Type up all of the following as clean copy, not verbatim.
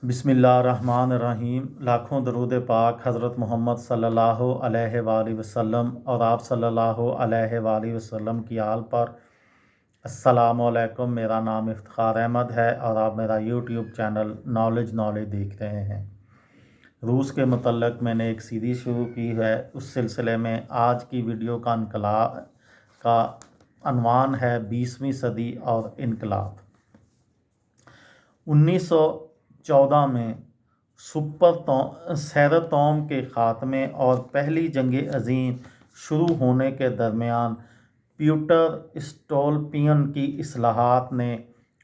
بسم اللہ الرحمن الرحیم۔ لاکھوں درود پاک حضرت محمد صلی اللہ علیہ وآلہ وسلم اور آپ صلی اللہ علیہ وآلہ وسلم کی آل پر۔ السلام علیکم، میرا نام افتخار احمد ہے اور آپ میرا یوٹیوب چینل نالج دیکھ رہے ہیں۔ روس کے متعلق میں نے ایک سیریز شروع کی ہے، اس سلسلے میں آج کی ویڈیو کا عنوان ہے 20ویں صدی اور انقلاب۔ 1914 میں سیراتوم کے خاتمے اور پہلی جنگ عظیم شروع ہونے کے درمیان پیوٹر اسٹولپین کی اصلاحات نے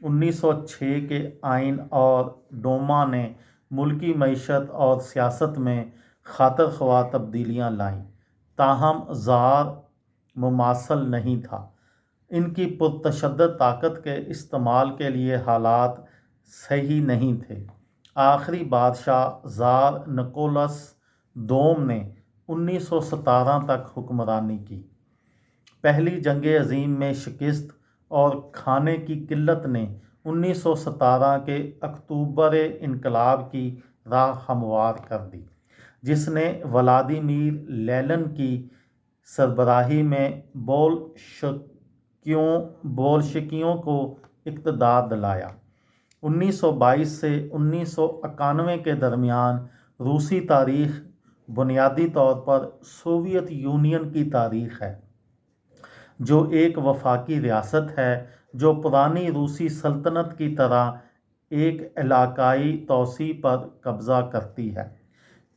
1906 کے آئین اور ڈوما نے ملکی معیشت اور سیاست میں خاطر خواہ تبدیلیاں لائیں، تاہم زار مماثل نہیں تھا۔ ان کی پرتشدد طاقت کے استعمال کے لیے حالات صحیح نہیں تھے۔ آخری بادشاہ زار نکولس دوم نے 1917 تک حکمرانی کی۔ پہلی جنگ عظیم میں شکست اور کھانے کی قلت نے 1917 کے اکتوبر انقلاب کی راہ ہموار کر دی، جس نے ولادیمیر لینن کی سربراہی میں بولشویکوں کو اقتدار دلایا۔ 1922 سے 1991 کے درمیان روسی تاریخ بنیادی طور پر سوویت یونین کی تاریخ ہے، جو ایک وفاقی ریاست ہے جو پرانی روسی سلطنت کی طرح ایک علاقائی توسیع پر قبضہ کرتی ہے۔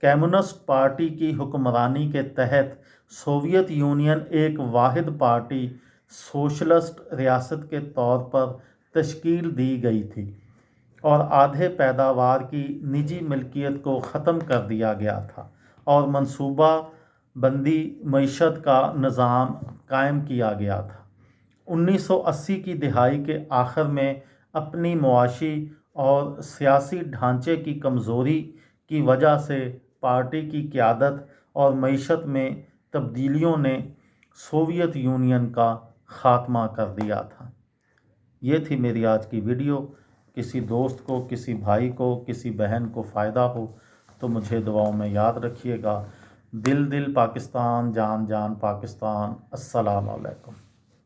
کمیونسٹ پارٹی کی حکمرانی کے تحت سوویت یونین ایک واحد پارٹی سوشلسٹ ریاست کے طور پر تشکیل دی گئی تھی اور آدھے پیداوار کی نجی ملکیت کو ختم کر دیا گیا تھا اور منصوبہ بندی معیشت کا نظام قائم کیا گیا تھا۔ 1980 کی دہائی کے آخر میں اپنی معاشی اور سیاسی ڈھانچے کی کمزوری کی وجہ سے پارٹی کی قیادت اور معیشت میں تبدیلیوں نے سوویت یونین کا خاتمہ کر دیا تھا۔ یہ تھی میری آج کی ویڈیو۔ کسی دوست کو، کسی بھائی کو، کسی بہن کو فائدہ ہو تو مجھے دعاؤں میں یاد رکھیے گا۔ دل پاکستان، جان پاکستان۔ السلام علیکم۔